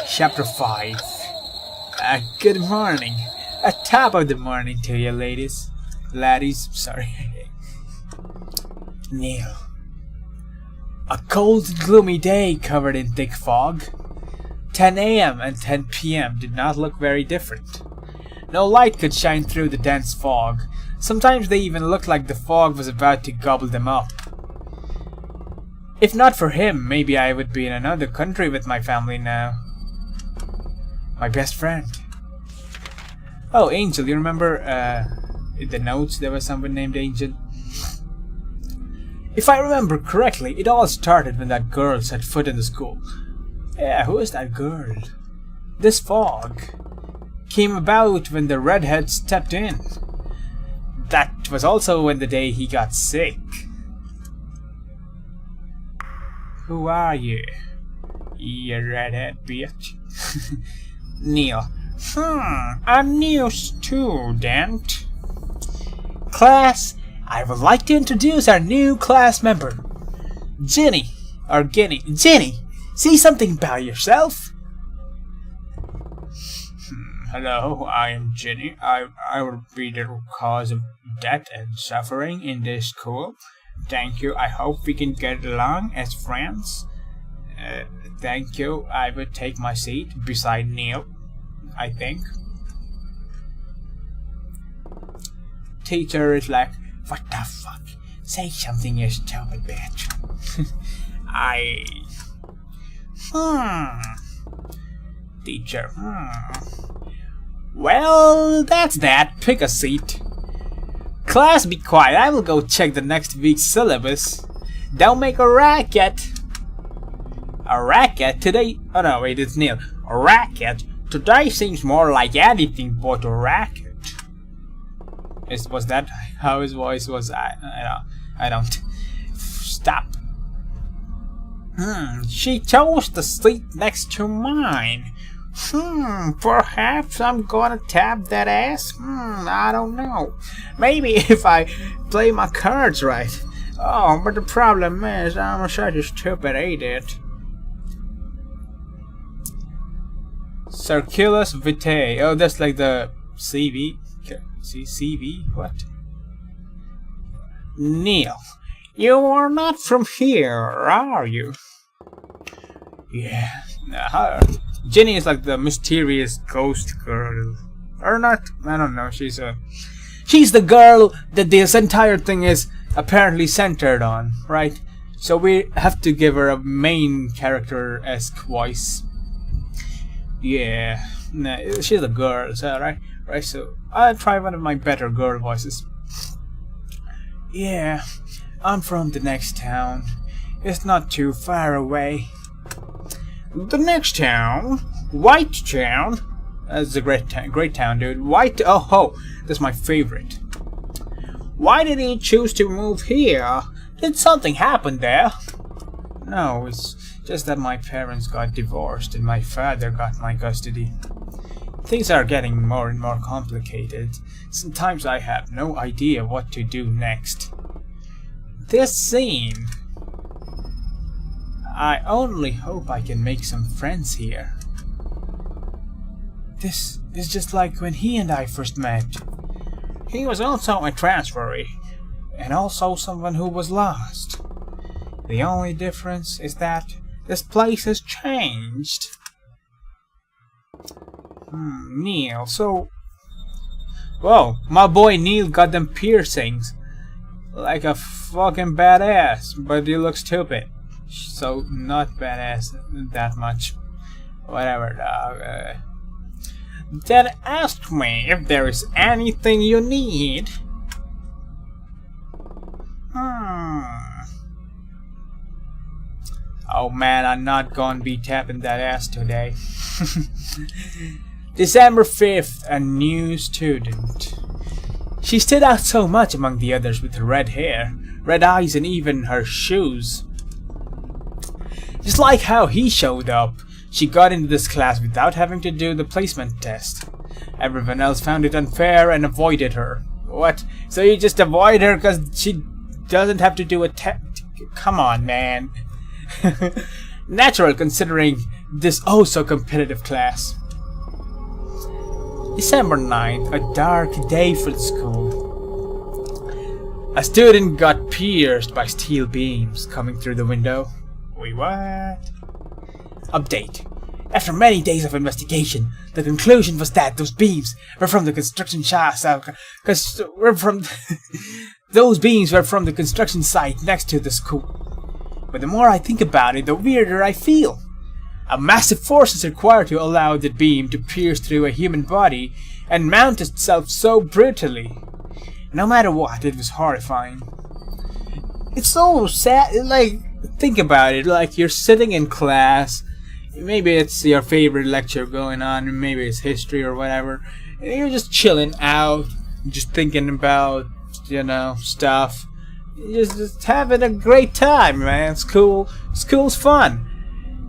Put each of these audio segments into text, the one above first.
Chapter 5. Good morning. A top of the morning to you, ladies. Laddies, sorry. Neal. A cold and gloomy day covered in thick fog. 10 a.m. and 10 p.m. did not look very different. No light could shine through the dense fog. Sometimes they even looked like the fog was about to gobble them up. If not for him, maybe I would be in another country with my family now. My best friend. Oh, Angel, you remember in the notes there was someone named Angel? If I remember correctly, it all started when that girl set foot in the school. Yeah, who is that girl? This fog came about when the redhead stepped in. That was also when the day he got sick. Who are you? You redhead bitch. Neal. I'm new student. Class, I would like to introduce our new class member. Jenny. Jenny, say something about yourself. Hello, I am Jenny. I will be the cause of death and suffering in this school. Thank you. I hope we can get along as friends. Thank you. I will take my seat beside Neal, I think. Teacher is like, what the fuck? Say something, you stupid bitch. Teacher, Well, that's that. Pick a seat. Class, be quiet. I will go check the next week's syllabus. Don't make a racket. A racket? Today... Oh no, wait, it's Neal. A racket? Today seems more like anything but a racket. Was that how his voice was? I don't. Stop. She chose the seat next to mine. Perhaps I'm gonna tap that ass? I don't know. Maybe if I play my cards right. Oh, but the problem is I'm such a stupid idiot. Circulus vitae. Oh, that's like the CV. CV? What? Neal, you are not from here, are you? Yeah. Jenny is like the mysterious ghost girl. Or not, I don't know, she's the girl that this entire thing is apparently centered on, right? So we have to give her a main character-esque voice. Yeah, nah, she's a girl, so right, so I'll try one of my better girl voices. Yeah, I'm from the next town. It's not too far away. The next town? White Town? That's a great town, dude. White, oh, that's my favorite. Why did he choose to move here? Did something happen there? No, it's just that my parents got divorced and my father got my custody. Things are getting more and more complicated. Sometimes I have no idea what to do next. This scene. I only hope I can make some friends here. This is just like when he and I first met. He was also a transferee, and also someone who was lost. The only difference is that this place has changed. Neal, so... Whoa, my boy Neal got them piercings. Like a fucking badass, but he looks stupid. So, not badass that much. Whatever, dog. Then ask me if there is anything you need. Oh man, I'm not gonna be tapping that ass today. December 5th, a new student. She stood out so much among the others with her red hair, red eyes, and even her shoes. Just like how he showed up, she got into this class without having to do the placement test. Everyone else found it unfair and avoided her. What? So you just avoid her because she doesn't have to do a test? Come on, man. Natural, considering this oh so competitive class. December 9th, a dark day for the school. A student got pierced by steel beams coming through the window. Wait, what? Update. After many days of investigation, the conclusion was that those beams were from the construction those beams were from the construction site next to the school. But the more I think about it, the weirder I feel. A massive force is required to allow the beam to pierce through a human body and mount itself so brutally. No matter what, it was horrifying. It's so sad, like, think about it, like you're sitting in class, maybe it's your favorite lecture going on, maybe it's history or whatever, and you're just chilling out, just thinking about, you know, stuff. You're just having a great time, man. School's fun.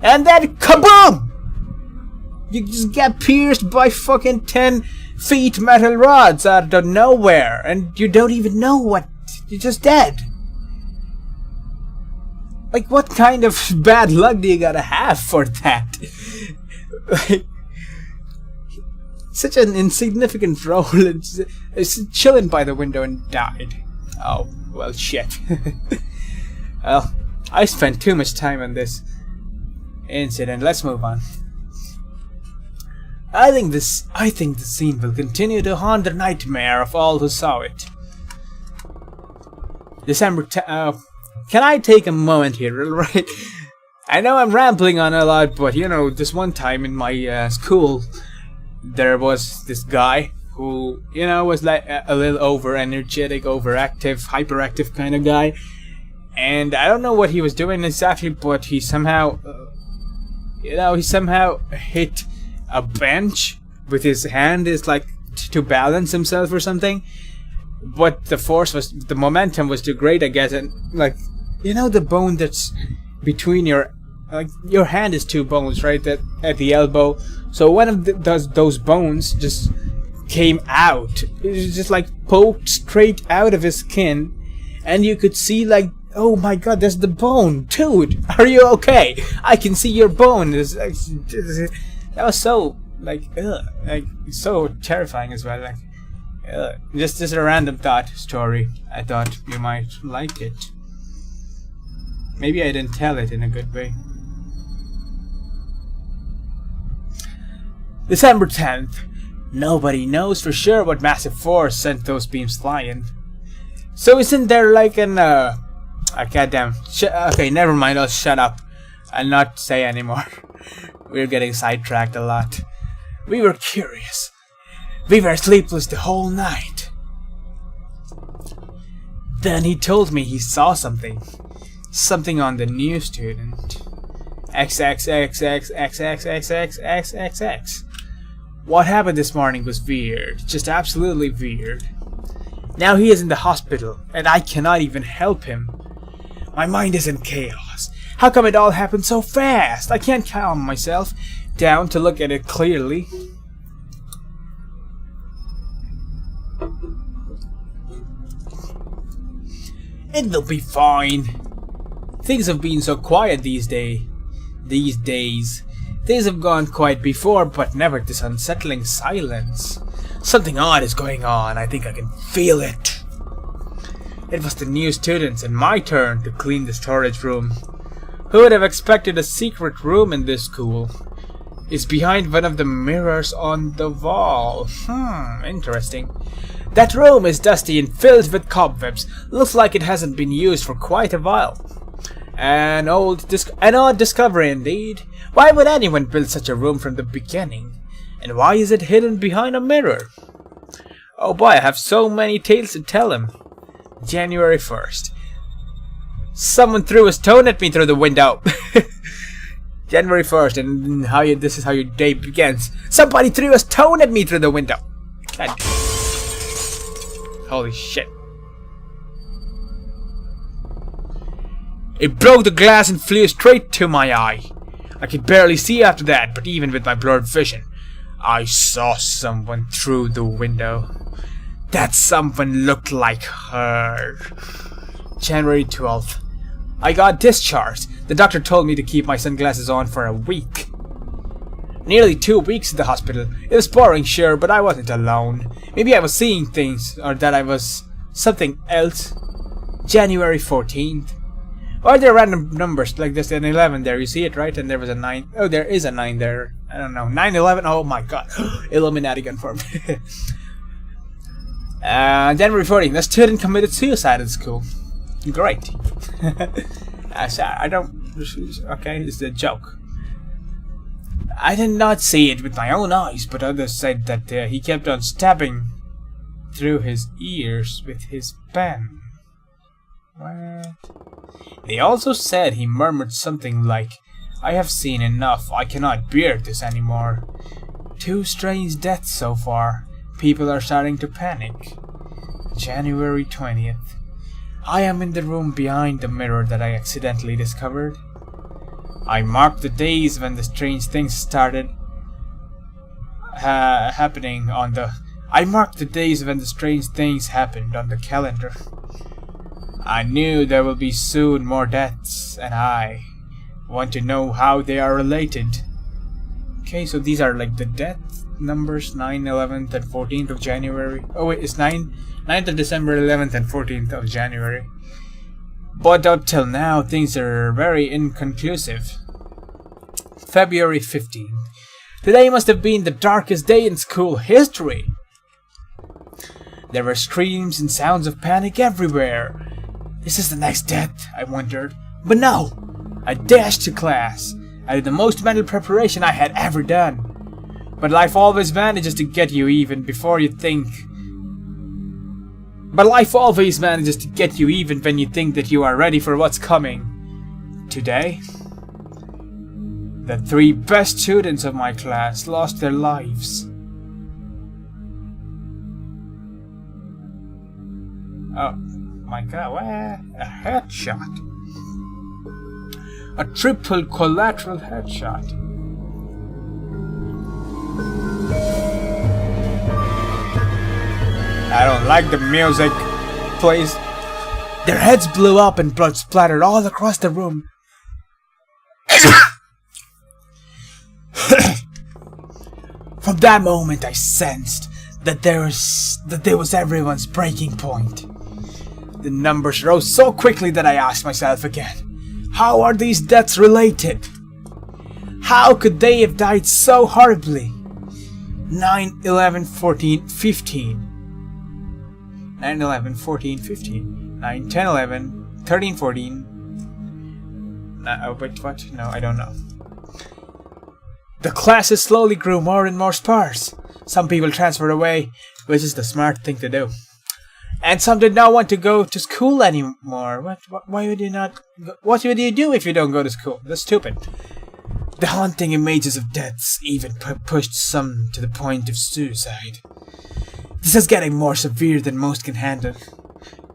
And then, kaboom! You just get pierced by fucking 10 feet metal rods out of nowhere, and you don't even know what. You're just dead. Like, what kind of bad luck do you gotta have for that? Like, such an insignificant role. It's chilling by the window and died. Oh, well, shit. Well, I spent too much time on this incident. Let's move on. I think the scene will continue to haunt the nightmare of all who saw it. Can I take a moment here, right? I know I'm rambling on a lot, but you know, this one time in my school, there was this guy who, you know, was like a little over-energetic, overactive, hyperactive kind of guy. And I don't know what he was doing exactly, but he somehow, he somehow hit a bench with his hand, is like to balance himself or something. But the momentum was too great, I guess, and like, you know, the bone that's between your hand is two bones, right? That at the elbow. So one of those bones just came out. It was just like poked straight out of his skin, and you could see like, oh my god, there's the bone, dude. Are you okay? I can see your bone. That was so like so terrifying as well. Like, just a random thought story. I thought you might like it. Maybe I didn't tell it in a good way. December 10th. Nobody knows for sure what massive force sent those beams flying. So isn't there like an goddamn. Okay, never mind. I'll shut up. I'll not say anymore. We're getting sidetracked a lot. We were curious. We were sleepless the whole night. Then he told me he saw something. Something on the new student. XXXXXXXXXXX. What happened this morning was weird. Just absolutely weird. Now he is in the hospital, and I cannot even help him. My mind is in chaos. How come it all happened so fast? I can't calm myself down to look at it clearly. It will be fine. Things have been so quiet these days. Things have gone quiet before, but never this unsettling silence. Something odd is going on. I think I can feel it. It was the new students and my turn to clean the storage room. Who would have expected a secret room in this school? It's behind one of the mirrors on the wall. Interesting. That room is dusty and filled with cobwebs. Looks like it hasn't been used for quite a while. An odd discovery indeed. Why would anyone build such a room from the beginning? And why is it hidden behind a mirror? Oh boy, I have so many tales to tell him. January 1st. Someone threw a stone at me through the window. January 1st, and this is how your day begins. Somebody threw a stone at me through the window. God. Holy shit. It broke the glass and flew straight to my eye. I could barely see after that, but even with my blurred vision, I saw someone through the window. That someone looked like her. January 12th. I got discharged. The doctor told me to keep my sunglasses on for a week. Nearly 2 weeks in the hospital. It was boring, sure, but I wasn't alone. Maybe I was seeing things, or that I was something else. January 14th. Or there are random numbers, like there's an 11 there, you see it, right? And there was a 9. Oh, there is a 9 there. I don't know. 9/11, oh my god. Illuminati confirmed. January 14th, the student committed suicide at school. Great. I don't... Okay, it's a joke. I did not see it with my own eyes, but others said that he kept on stabbing through his ears with his pen. What? They also said he murmured something like, "I have seen enough, I cannot bear this anymore." 2 strange deaths so far. People are starting to panic. January 20th. I am in the room behind the mirror that I accidentally discovered. I marked the days when the strange things started happening on the... I marked the days when the strange things happened on the calendar. I knew there will be soon more deaths, and I want to know how they are related. Okay, so these are like the death numbers, 9, 11th, and 14th of January. Oh wait, it's 9th of December, 11th, and 14th of January. But up till now, things are very inconclusive. February 15th. Today must have been the darkest day in school history. There were screams and sounds of panic everywhere. Is this the next death? I wondered. But no! I dashed to class. I did the most mental preparation I had ever done. But life always manages to get you even before you think... But life always manages to get you even when you think that you are ready for what's coming. Today, the 3 best students of my class lost their lives. Oh my god, what? A headshot. A triple collateral headshot. I don't like the music, please. Their heads blew up and blood splattered all across the room. From that moment I sensed that there was everyone's breaking point. The numbers rose so quickly that I asked myself again, how are these deaths related? How could they have died so horribly? 9, 11, 14, 15. 9, 11, 14, 15. 9, 10, 11, 13, 14. Wait, what? No, I don't know. The classes slowly grew more and more sparse. Some people transferred away, which is the smart thing to do. And some did not want to go to school anymore. Why would you not? What would you do if you don't go to school? That's stupid. The haunting images of deaths even pushed some to the point of suicide. This is getting more severe than most can handle.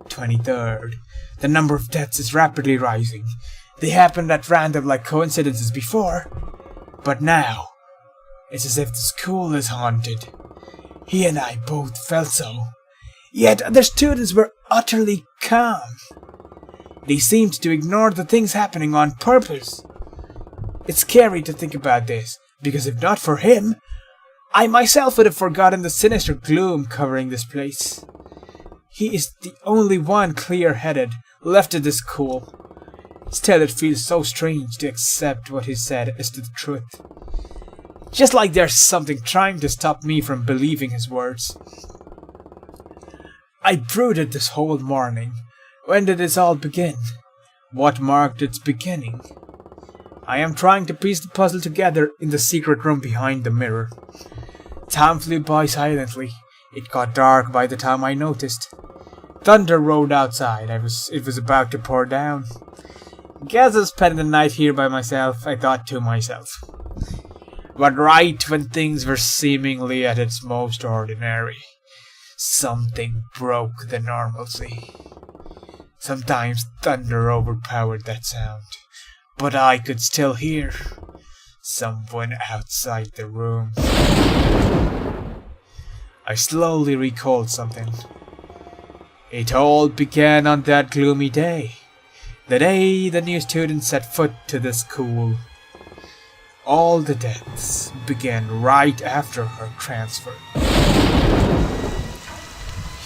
23rd. The number of deaths is rapidly rising. They happened at random like coincidences before, but now it's as if the school is haunted. He and I both felt so. Yet other students were utterly calm. They seemed to ignore the things happening on purpose. It's scary to think about this, because if not for him, I myself would have forgotten the sinister gloom covering this place. He is the only one clear-headed left at this school. Still, it feels so strange to accept what he said as the truth. Just like there's something trying to stop me from believing his words. I brooded this whole morning. When did this all begin? What marked its beginning? I am trying to piece the puzzle together in the secret room behind the mirror. Time flew by silently. It got dark by the time I noticed. Thunder rolled outside. It was about to pour down. Guess I'll spend the night here by myself, I thought to myself. But right when things were seemingly at its most ordinary, something broke the normalcy. Sometimes thunder overpowered that sound, but I could still hear someone outside the room. I slowly recalled something. It all began on that gloomy day, the day the new student set foot to the school. All the deaths began right after her transfer.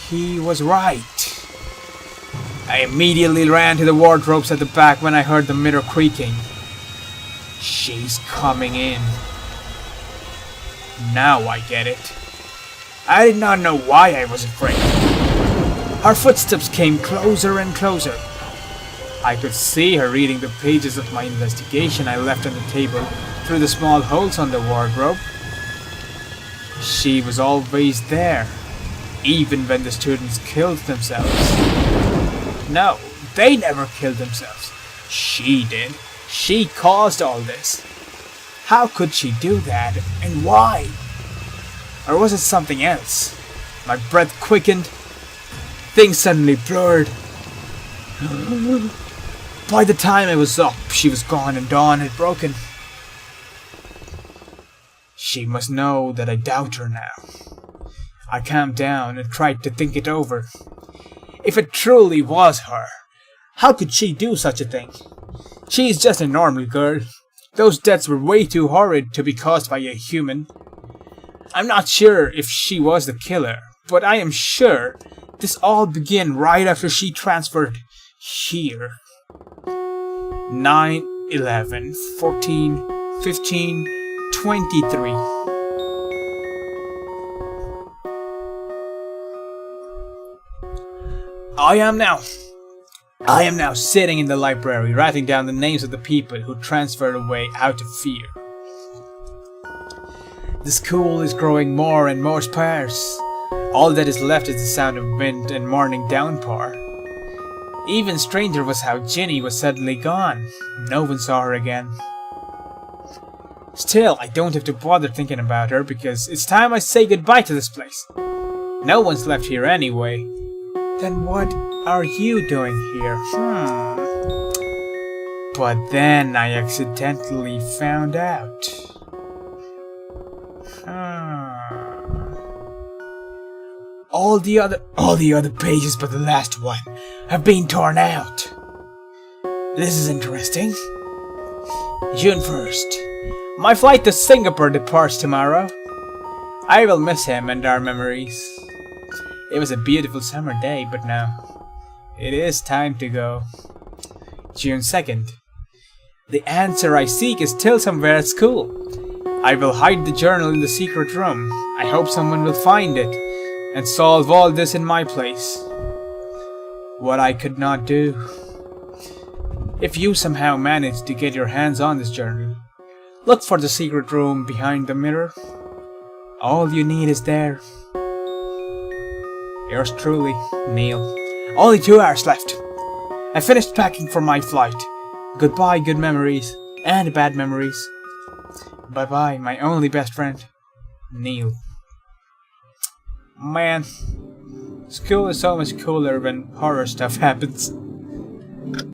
He was right. I immediately ran to the wardrobes at the back when I heard the mirror creaking. She's coming in. Now I get it. I did not know why I was afraid. Her footsteps came closer and closer. I could see her reading the pages of my investigation I left on the table through the small holes on the wardrobe. She was always there, even when the students killed themselves. No, they never killed themselves. She did. She caused all this. How could she do that, and why? Or was it something else? My breath quickened. Things suddenly blurred. By the time I was up, she was gone and dawn had broken. She must know that I doubt her now. I calmed down and tried to think it over. If it truly was her, how could she do such a thing? She is just a normal girl. Those deaths were way too horrid to be caused by a human. I'm not sure if she was the killer, but I am sure this all began right after she transferred here. 9, 11, 14, 15, 23. I am now sitting in the library writing down the names of the people who transferred away out of fear. The school is growing more and more sparse. All that is left is the sound of wind and morning downpour. Even stranger was how Ginny was suddenly gone. No one saw her again. Still, I don't have to bother thinking about her because it's time I say goodbye to this place. No one's left here anyway. Then what are you doing here? But then I accidentally found out. All the other pages but the last one have been torn out. This is interesting. June 1st. My flight to Singapore departs tomorrow. I will miss him and our memories. It was a beautiful summer day, but now it is time to go. June 2nd. The answer I seek is still somewhere at school. I will hide the journal in the secret room. I hope someone will find it and solve all this in my place. What I could not do. If you somehow manage to get your hands on this journal, look for the secret room behind the mirror. All you need is there. Yours truly, Neal. Only 2 hours left. I finished packing for my flight. Goodbye, good memories and bad memories. Bye-bye, my only best friend, Neal. Man, school is so much cooler when horror stuff happens.